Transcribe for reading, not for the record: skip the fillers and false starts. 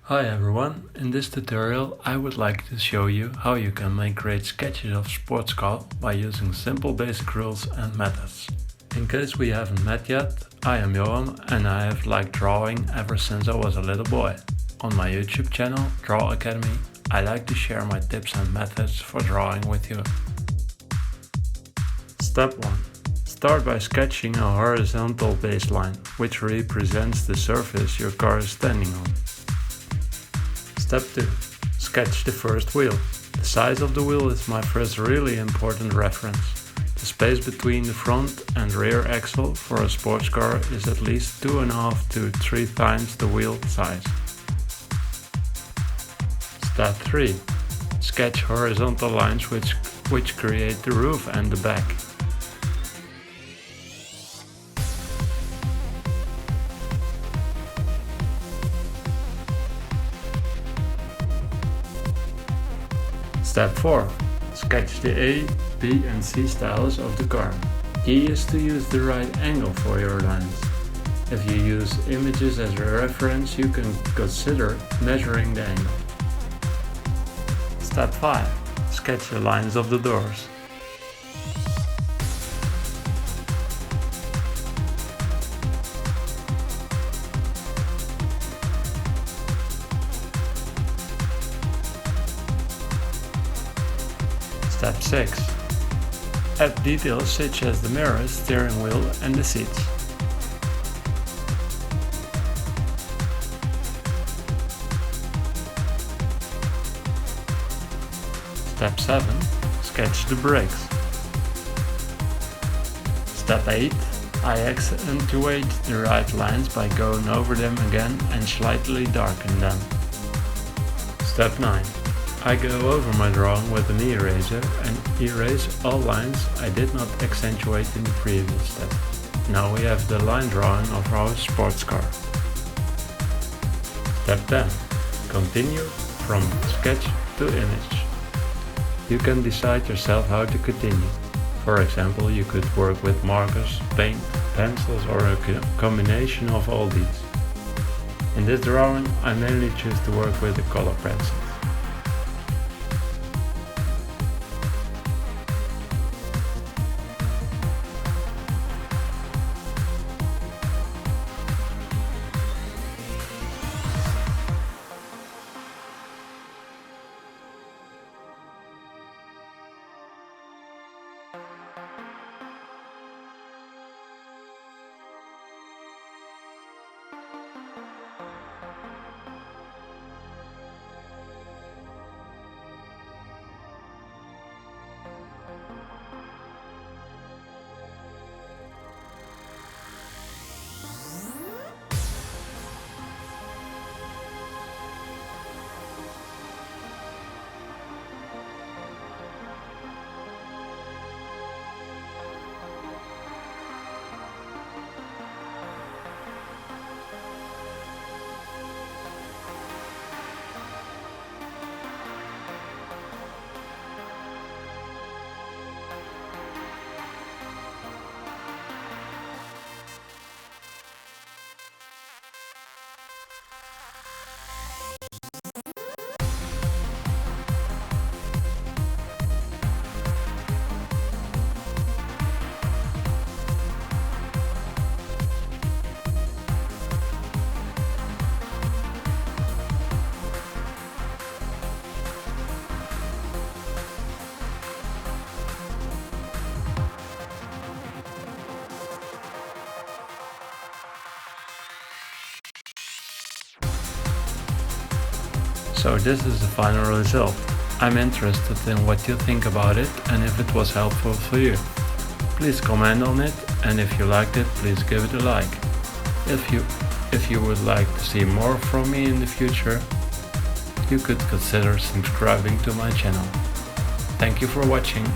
Hi everyone, in this tutorial I would like to show you how you can make great sketches of sports car by using simple basic rules and methods. In case we haven't met yet, I am Johan and I have liked drawing ever since I was a little boy. On my YouTube channel, Draw Academy, I like to share my tips and methods for drawing with you. Step 1. Start by sketching a horizontal baseline, which represents the surface your car is standing on. Step 2. Sketch the first wheel. The size of the wheel is my first really important reference. The space between the front and rear axle for a sports car is at least 2.5 to 3 times the wheel size. Step 3. Sketch horizontal lines which create the roof and the back. Step 4. Sketch the A, B and C styles of the car. Key is to use the right angle for your lines. If you use images as a reference, you can consider measuring the angle. Step 5. Sketch the lines of the doors. Step 6. Add details such as the mirrors, steering wheel and the seats. Step 7. Sketch the brakes. Step 8. I accentuate the right lines by going over them again and slightly darken them. Step 9. I go over my drawing with an eraser and erase all lines I did not accentuate in the previous step. Now we have the line drawing of our sports car. Step 10. Continue from sketch to image. You can decide yourself how to continue. For example, you could work with markers, paint, pencils or a combination of all these. In this drawing I mainly choose to work with the color pencils. So this is the final result. I'm interested in what you think about it and if it was helpful for you. Please comment on it, and if you liked it, please give it a like. If you would like to see more from me in the future, you could consider subscribing to my channel. Thank you for watching.